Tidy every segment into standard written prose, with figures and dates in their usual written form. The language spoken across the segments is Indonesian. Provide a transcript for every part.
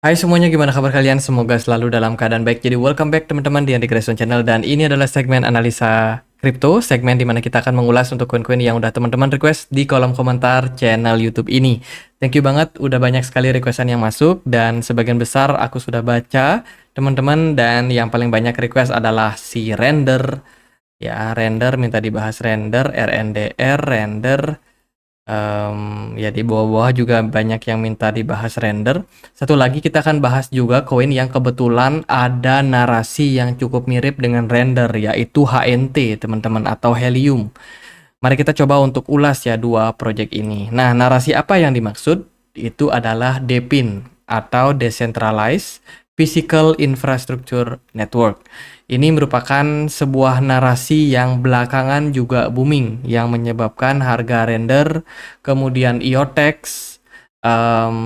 Hai semuanya, gimana kabar kalian? Semoga selalu dalam keadaan baik. Jadi welcome back teman-teman di Andy Grayson Channel, dan ini adalah segmen analisa kripto, segmen dimana kita akan mengulas untuk koin-koin yang udah teman-teman request di kolom komentar channel YouTube ini. Thank you banget, udah banyak sekali requestan yang masuk dan sebagian besar aku sudah baca teman-teman, dan yang paling banyak request adalah si render. Ya, render minta dibahas render, RNDR, render. Ya di bawah-bawah juga banyak yang minta dibahas render. Satu lagi kita akan bahas juga koin yang kebetulan ada narasi yang cukup mirip dengan render, yaitu HNT teman-teman, atau Helium. Mari kita coba untuk ulas ya dua project ini. Nah, narasi apa yang dimaksud? Itu adalah DePIN atau Decentralized Physical Infrastructure Network. Ini merupakan sebuah narasi yang belakangan juga booming, yang menyebabkan harga render, kemudian IOTEX,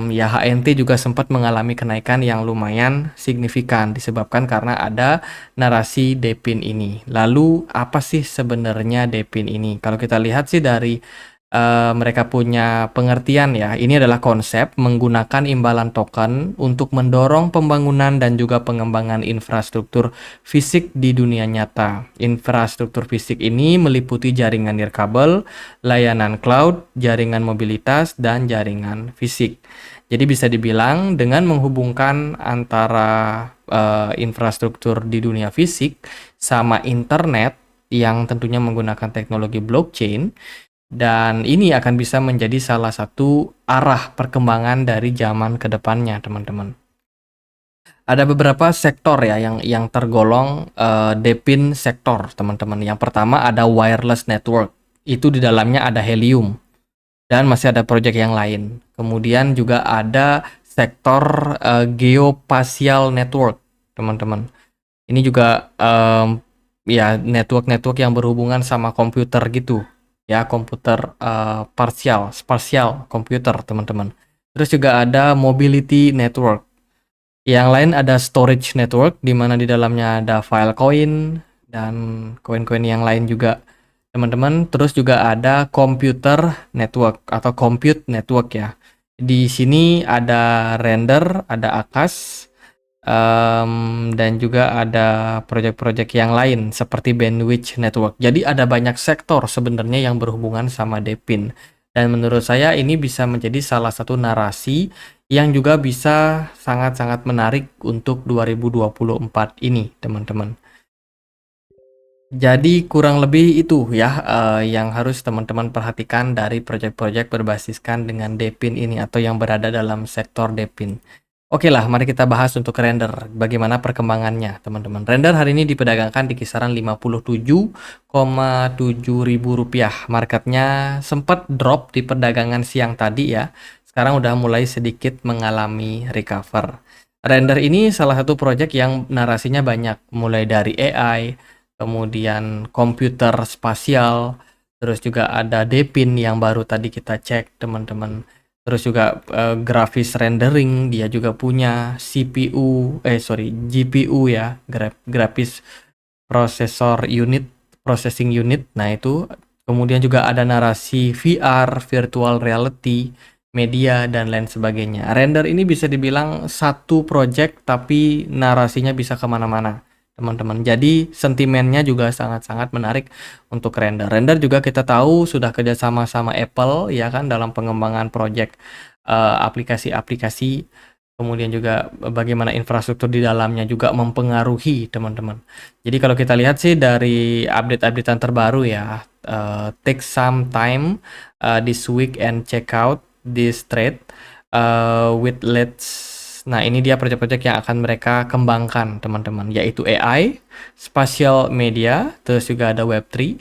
ya HNT juga sempat mengalami kenaikan yang lumayan signifikan disebabkan karena ada narasi DePIN ini. Lalu apa sih sebenarnya DePIN ini? Kalau kita lihat sih dari mereka punya pengertian ya, ini adalah konsep menggunakan imbalan token untuk mendorong pembangunan dan juga pengembangan infrastruktur fisik di dunia nyata. Infrastruktur fisik ini meliputi jaringan nirkabel, layanan cloud, jaringan mobilitas, dan jaringan fisik. Jadi bisa dibilang dengan menghubungkan antara infrastruktur di dunia fisik sama internet yang tentunya menggunakan teknologi blockchain, dan ini akan bisa menjadi salah satu arah perkembangan dari zaman ke depannya, teman-teman. Ada beberapa sektor ya yang tergolong DePIN sektor, teman-teman. Yang pertama ada wireless network. Itu di dalamnya ada Helium dan masih ada project yang lain. Kemudian juga ada sektor geospatial network, teman-teman. Ini juga ya network-network yang berhubungan sama komputer gitu. Ya, komputer spatial komputer, teman-teman. Terus juga ada mobility network. Yang lain ada storage network, di mana di dalamnya ada Filecoin dan koin-koin yang lain juga, teman-teman. Terus juga ada computer network atau compute network ya. Di sini ada render, ada Akas, dan juga ada proyek-proyek yang lain seperti bandwidth network. Jadi ada banyak sektor sebenarnya yang berhubungan sama DePIN. Dan menurut saya ini bisa menjadi salah satu narasi yang juga bisa sangat-sangat menarik untuk 2024 ini, teman-teman. Jadi kurang lebih itu ya yang harus teman-teman perhatikan dari proyek-proyek berbasiskan dengan DePIN ini atau yang berada dalam sektor DePIN. Oke lah, mari kita bahas untuk render. Bagaimana perkembangannya, teman-teman. Render hari ini diperdagangkan di kisaran 57,7 ribu rupiah. Marketnya sempat drop di perdagangan siang tadi ya. Sekarang udah mulai sedikit mengalami recover. Render ini salah satu proyek yang narasinya banyak. Mulai dari AI, kemudian komputer spasial, terus juga ada DePIN yang baru tadi kita cek, teman-teman. Terus juga grafis rendering dia juga punya, GPU ya, grafis processing unit. Nah itu kemudian juga ada narasi VR, virtual reality, media, dan lain sebagainya. Render ini bisa dibilang satu project tapi narasinya bisa kemana-mana, teman-teman. Jadi sentimennya juga sangat-sangat menarik untuk render. Render juga kita tahu sudah kerjasama sama Apple ya kan dalam pengembangan project aplikasi-aplikasi. Kemudian juga bagaimana infrastruktur di dalamnya juga mempengaruhi, teman-teman. Jadi kalau kita lihat sih dari update-updatean terbaru ya, take some time this week and check out this trade with let's. Nah, ini dia proyek-proyek yang akan mereka kembangkan, teman-teman, yaitu AI, spatial media, terus juga ada Web3,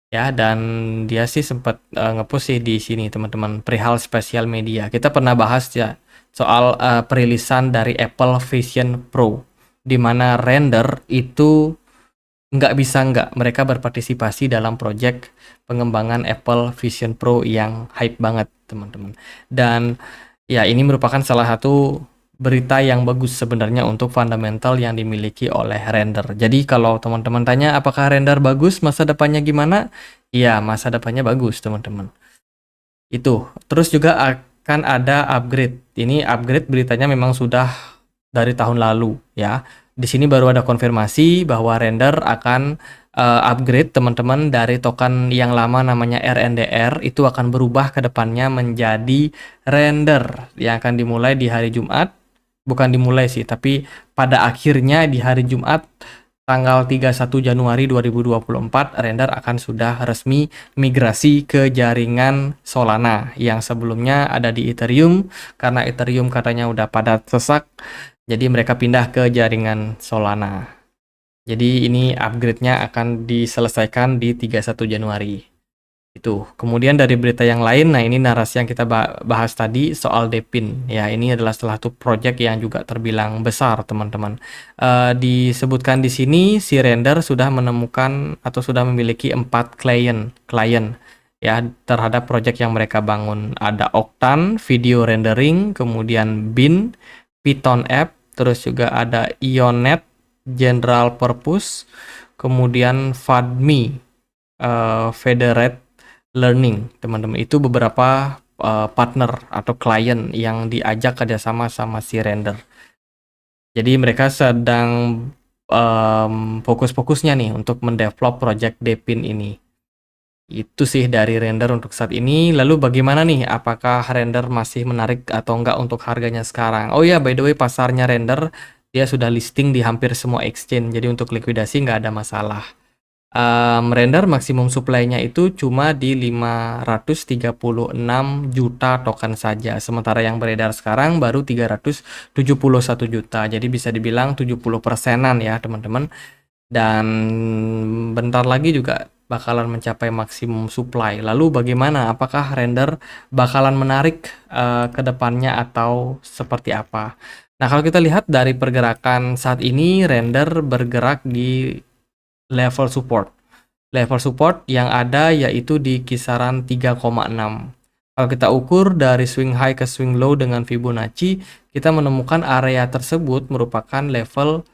ya, dan dia sih sempat nge-push sih di sini, teman-teman, perihal spatial media. Kita pernah bahas ya soal perilisan dari Apple Vision Pro, di mana render itu nggak mereka berpartisipasi dalam proyek pengembangan Apple Vision Pro yang hype banget, teman-teman. Dan ya, ini merupakan salah satu berita yang bagus sebenarnya untuk fundamental yang dimiliki oleh render. Jadi kalau teman-teman tanya apakah render bagus, masa depannya gimana? Ya, masa depannya bagus, teman-teman. Itu. Terus juga akan ada upgrade. Ini upgrade beritanya memang sudah dari tahun lalu ya. Di sini baru ada konfirmasi bahwa Render akan upgrade teman-teman dari token yang lama namanya RNDR itu akan berubah ke depannya menjadi Render yang akan dimulai di hari Jumat. Bukan dimulai sih, tapi pada akhirnya di hari Jumat tanggal 31 Januari 2024 Render akan sudah resmi migrasi ke jaringan Solana yang sebelumnya ada di Ethereum karena Ethereum katanya udah pada sesak, jadi mereka pindah ke jaringan Solana. Jadi ini upgrade-nya akan diselesaikan di 31 Januari. Itu. Kemudian dari berita yang lain, nah ini narasi yang kita bahas tadi soal Depin. Ya, ini adalah salah satu project yang juga terbilang besar, teman-teman. Disebutkan di sini si Render sudah menemukan atau sudah memiliki 4 klien ya terhadap project yang mereka bangun. Ada Octane, video rendering, kemudian Bean, Python app, terus juga ada Ionet, General Purpose, kemudian FADMI, Federate Learning, teman-teman. Itu beberapa partner atau klien yang diajak kerjasama sama si Render. Jadi mereka sedang fokus-fokusnya nih untuk mendevelop project Depin ini. Itu sih dari Render untuk saat ini. Lalu bagaimana nih? Apakah Render masih menarik atau enggak untuk harganya sekarang? Oh ya, by the way, pasarnya Render dia sudah listing di hampir semua exchange. Jadi untuk likuidasi nggak ada masalah. Render maksimum supply-nya itu cuma di 536 juta token saja. Sementara yang beredar sekarang baru 371 juta. Jadi bisa dibilang 70%-an ya, teman-teman. Dan bentar lagi juga bakalan mencapai maksimum supply. Lalu bagaimana? Apakah Render bakalan menarik ke depannya atau seperti apa? Nah, kalau kita lihat dari pergerakan saat ini, Render bergerak di level support. Level support yang ada yaitu di kisaran 3,6. Kalau kita ukur dari swing high ke swing low dengan Fibonacci, kita menemukan area tersebut merupakan level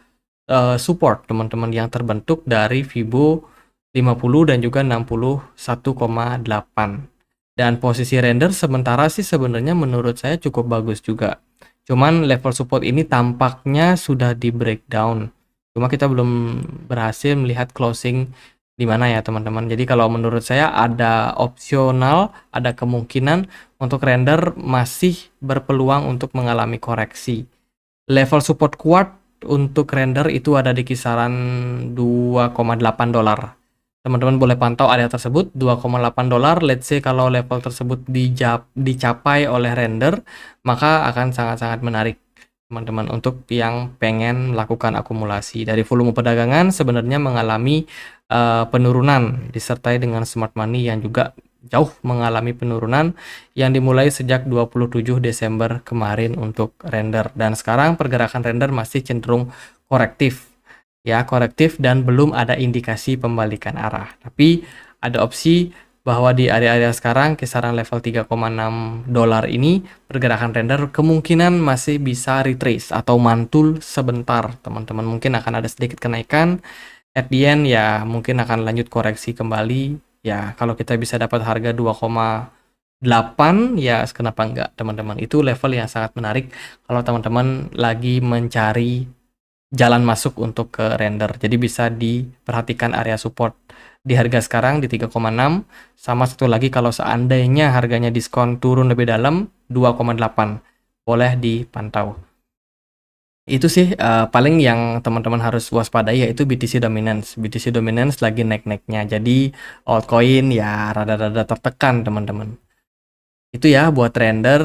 support, teman-teman, yang terbentuk dari Fibo 50 dan juga 61,8. Dan posisi Render sementara sih sebenarnya menurut saya cukup bagus juga. Cuman level support ini tampaknya sudah di breakdown. Cuma kita belum berhasil melihat closing di mana ya, teman-teman. Jadi kalau menurut saya ada opsional, ada kemungkinan untuk Render masih berpeluang untuk mengalami koreksi. Level support kuat untuk Render itu ada di kisaran 2,8 dolar. Teman-teman boleh pantau area tersebut 2,8 dolar. Let's say kalau level tersebut dicapai oleh Render, maka akan sangat-sangat menarik, teman-teman, untuk yang pengen melakukan akumulasi. Dari volume perdagangan sebenarnya mengalami penurunan disertai dengan smart money yang juga jauh mengalami penurunan yang dimulai sejak 27 Desember kemarin untuk Render, dan sekarang pergerakan Render masih cenderung korektif ya, korektif dan belum ada indikasi pembalikan arah. Tapi ada opsi bahwa di area-area sekarang kisaran level 3,6 dolar ini pergerakan Render kemungkinan masih bisa retrace atau mantul sebentar, teman-teman. Mungkin akan ada sedikit kenaikan, at the end ya mungkin akan lanjut koreksi kembali ya. Kalau kita bisa dapat harga 2,8 ya kenapa enggak, teman-teman. Itu level yang sangat menarik kalau teman-teman lagi mencari jalan masuk untuk ke Render. Jadi bisa diperhatikan area support di harga sekarang di 3,6, sama satu lagi kalau seandainya harganya diskon turun lebih dalam 2,8 boleh dipantau. Itu sih paling yang teman-teman harus waspadai, yaitu BTC Dominance. BTC Dominance lagi naik-naiknya, jadi altcoin ya rada-rada tertekan, teman-teman. Itu ya buat Render.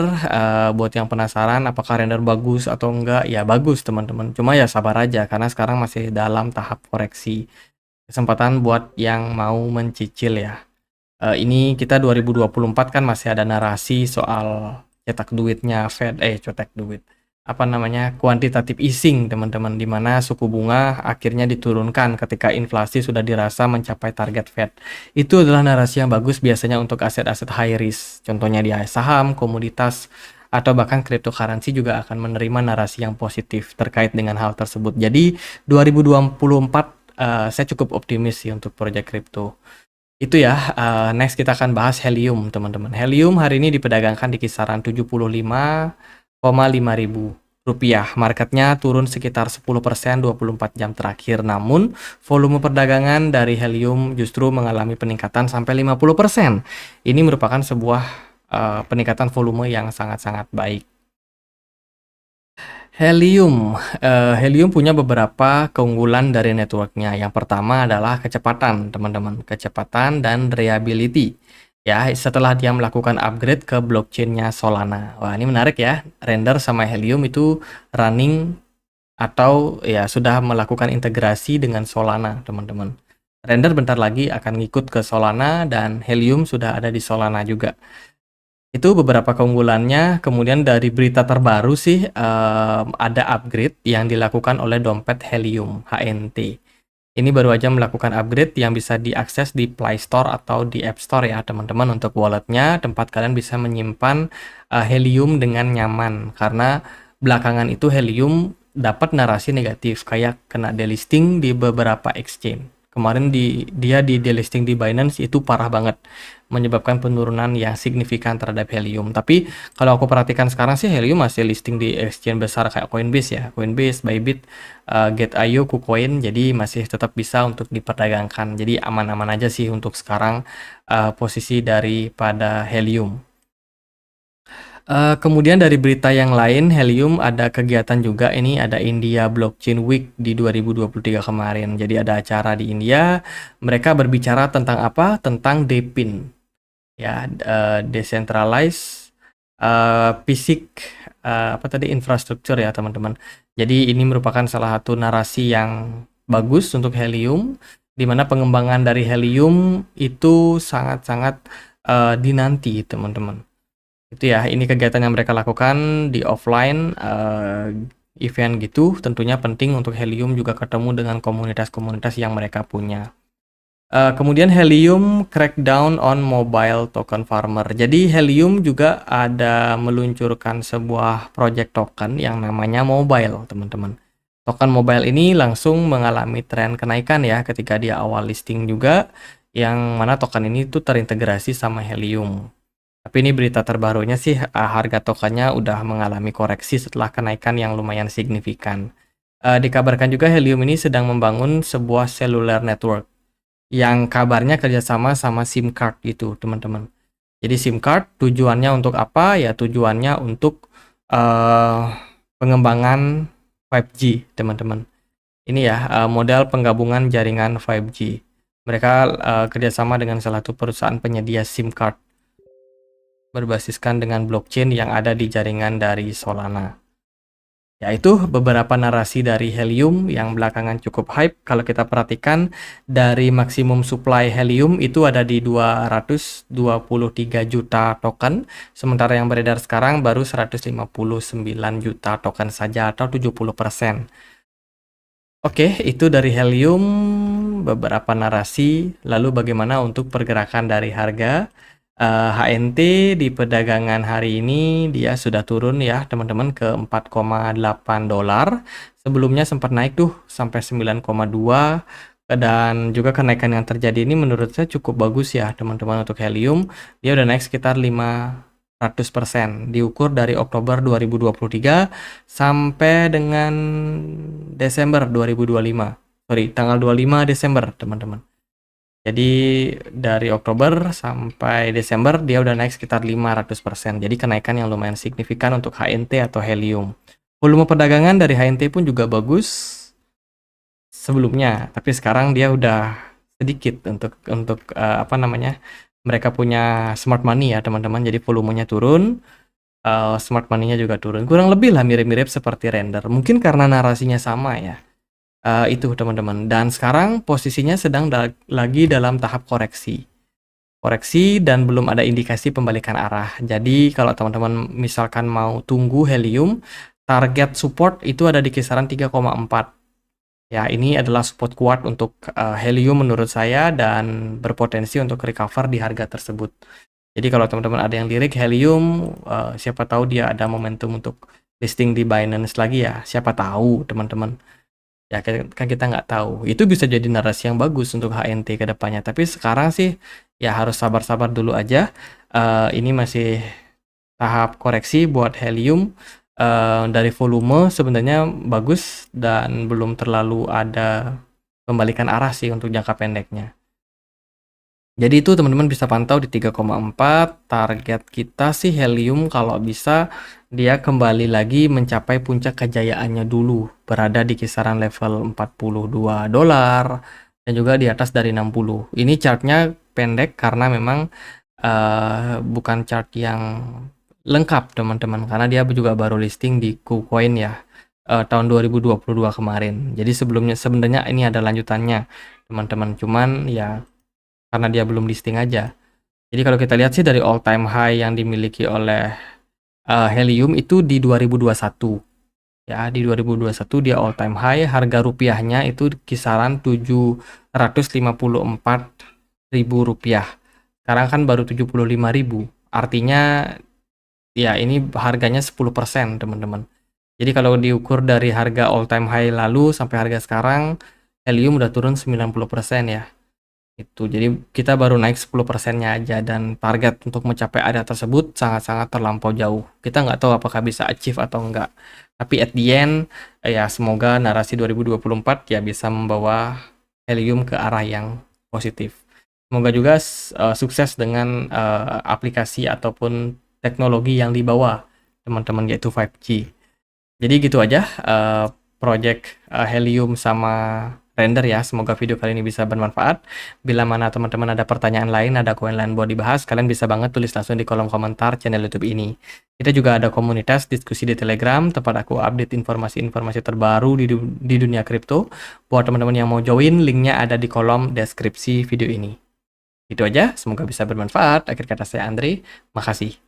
Buat yang penasaran apakah Render bagus atau enggak, ya bagus, teman-teman. Cuma ya sabar aja karena sekarang masih dalam tahap koreksi. Kesempatan buat yang mau mencicil ya. Ini kita 2024 kan masih ada narasi soal cetak duitnya Fed, cetak duit. Apa namanya? Quantitative easing, teman-teman, di mana suku bunga akhirnya diturunkan ketika inflasi sudah dirasa mencapai target Fed. Itu adalah narasi yang bagus biasanya untuk aset-aset high risk. Contohnya di saham, komoditas, atau bahkan cryptocurrency juga akan menerima narasi yang positif terkait dengan hal tersebut. Jadi 2024 saya cukup optimis sih untuk proyek kripto. Itu ya, next kita akan bahas helium, teman-teman. Helium hari ini diperdagangkan di kisaran 75,5 ribu rupiah. Marketnya turun sekitar 10% 24 jam terakhir. Namun, volume perdagangan dari helium justru mengalami peningkatan sampai 50%. Ini merupakan sebuah peningkatan volume yang sangat-sangat baik. Helium punya beberapa keunggulan dari networknya. Yang pertama adalah kecepatan, teman-teman. Kecepatan dan reliability. Ya, setelah dia melakukan upgrade ke blockchain-nya Solana. Wah, ini menarik ya. Render sama Helium itu running atau ya sudah melakukan integrasi dengan Solana, teman-teman. Render bentar lagi akan ngikut ke Solana dan Helium sudah ada di Solana juga. Itu beberapa keunggulannya. Kemudian dari berita terbaru sih, ada upgrade yang dilakukan oleh dompet Helium, HNT. Ini baru aja melakukan upgrade yang bisa diakses di Play Store atau di App Store ya teman-teman, untuk walletnya, tempat kalian bisa menyimpan Helium dengan nyaman. Karena belakangan itu Helium dapat narasi negatif, kayak kena delisting di beberapa exchange. Kemarin dia di delisting di Binance itu parah banget, menyebabkan penurunan yang signifikan terhadap Helium. Tapi kalau aku perhatikan sekarang sih Helium masih listing di exchange besar kayak Coinbase ya, Coinbase, Bybit, Gate.io, KuCoin, jadi masih tetap bisa untuk diperdagangkan. Jadi aman-aman aja sih untuk sekarang posisi daripada Helium. Kemudian dari berita yang lain, Helium ada kegiatan juga, ini ada India Blockchain Week di 2023 kemarin. Jadi ada acara di India, mereka berbicara tentang apa? Tentang DePIN. Ya, decentralized fisik apa tadi, infrastruktur ya teman-teman. Jadi ini merupakan salah satu narasi yang bagus untuk Helium, di mana pengembangan dari Helium itu sangat-sangat dinanti teman-teman. Itu ya, ini kegiatan yang mereka lakukan di offline event gitu. Tentunya penting untuk Helium juga ketemu dengan komunitas-komunitas yang mereka punya. Kemudian Helium crackdown on mobile token farmer. Jadi Helium juga ada meluncurkan sebuah project token yang namanya mobile, teman-teman. Token mobile ini langsung mengalami tren kenaikan ya ketika dia awal listing juga, yang mana token ini tuh terintegrasi sama Helium. Tapi ini berita terbarunya sih, harga tokennya udah mengalami koreksi setelah kenaikan yang lumayan signifikan. Dikabarkan juga Helium ini sedang membangun sebuah cellular network yang kabarnya kerjasama sama SIM card gitu, teman-teman. Jadi SIM card tujuannya untuk apa? Ya tujuannya untuk pengembangan 5G, teman-teman. Ini ya model penggabungan jaringan 5G. Mereka kerjasama dengan salah satu perusahaan penyedia SIM card berbasiskan dengan blockchain yang ada di jaringan dari Solana. Yaitu beberapa narasi dari Helium yang belakangan cukup hype. Kalau kita perhatikan dari maksimum supply Helium itu ada di 223 juta token, sementara yang beredar sekarang baru 159 juta token saja atau 70%. Oke, itu dari Helium, beberapa narasi. Lalu bagaimana untuk pergerakan dari harga? HNT di perdagangan hari ini dia sudah turun ya teman-teman ke 4,8 dolar. Sebelumnya sempat naik tuh sampai 9,2, dan juga kenaikan yang terjadi ini menurut saya cukup bagus ya teman-teman untuk Helium. Dia udah naik sekitar 500% diukur dari Oktober 2023 sampai dengan Desember 2025. Sorry, tanggal 25 Desember teman-teman. Jadi dari Oktober sampai Desember dia udah naik sekitar 500%. Jadi kenaikan yang lumayan signifikan untuk HNT atau Helium. Volume perdagangan dari HNT pun juga bagus sebelumnya, tapi sekarang dia udah sedikit untuk apa namanya? Mereka punya smart money ya, teman-teman. Jadi volumenya turun, smart money-nya juga turun. Kurang lebih lah mirip-mirip seperti Render. Mungkin karena narasinya sama ya. Itu teman-teman, dan sekarang posisinya sedang lagi dalam tahap koreksi dan belum ada indikasi pembalikan arah. Jadi kalau teman-teman misalkan mau tunggu Helium, target support itu ada di kisaran 3,4 ya. Ini adalah support kuat untuk Helium menurut saya, dan berpotensi untuk recover di harga tersebut. Jadi kalau teman-teman ada yang lirik Helium, siapa tahu dia ada momentum untuk listing di Binance lagi ya, siapa tahu teman-teman. Ya kan kita nggak tahu. Itu bisa jadi narasi yang bagus untuk HNT ke depannya. Tapi sekarang sih ya harus sabar-sabar dulu aja. Ini masih tahap koreksi buat helium. Dari volume sebenarnya bagus dan belum terlalu ada kembalikan arah sih untuk jangka pendeknya. Jadi itu teman-teman bisa pantau di 3,4. Target kita sih helium kalau bisa dia kembali lagi mencapai puncak kejayaannya dulu, berada di kisaran level $42 dan juga di atas dari 60. Ini chartnya pendek karena memang bukan chart yang lengkap teman-teman, karena dia juga baru listing di KuCoin ya, tahun 2022 kemarin. Jadi sebelumnya sebenarnya ini ada lanjutannya teman-teman, cuman ya karena dia belum listing aja. Jadi kalau kita lihat sih dari all time high yang dimiliki oleh Helium itu di 2021. Ya, di 2021 dia all time high, harga rupiahnya itu kisaran 754 ribu rupiah. Sekarang kan baru 75.000. Artinya ya ini harganya 10% teman-teman. Jadi kalau diukur dari harga all time high lalu sampai harga sekarang, Helium udah turun 90% ya. Itu. Jadi kita baru naik 10%-nya aja dan target untuk mencapai area tersebut sangat-sangat terlampau jauh. Kita nggak tahu apakah bisa achieve atau enggak. Tapi at the end, ya semoga narasi 2024 ya bisa membawa Helium ke arah yang positif. Semoga juga sukses dengan aplikasi ataupun teknologi yang dibawa teman-teman, yaitu 5G. Jadi gitu aja project Helium sama Render ya. Semoga video kali ini bisa bermanfaat. Bila mana teman-teman ada pertanyaan lain, ada koin lain buat dibahas, kalian bisa banget tulis langsung di kolom komentar channel YouTube ini. Kita juga ada komunitas diskusi di Telegram, tempat aku update informasi-informasi terbaru di dunia kripto. Buat teman-teman yang mau join, linknya ada di kolom deskripsi video ini. Itu aja, semoga bisa bermanfaat. Akhir kata saya Andre, makasih.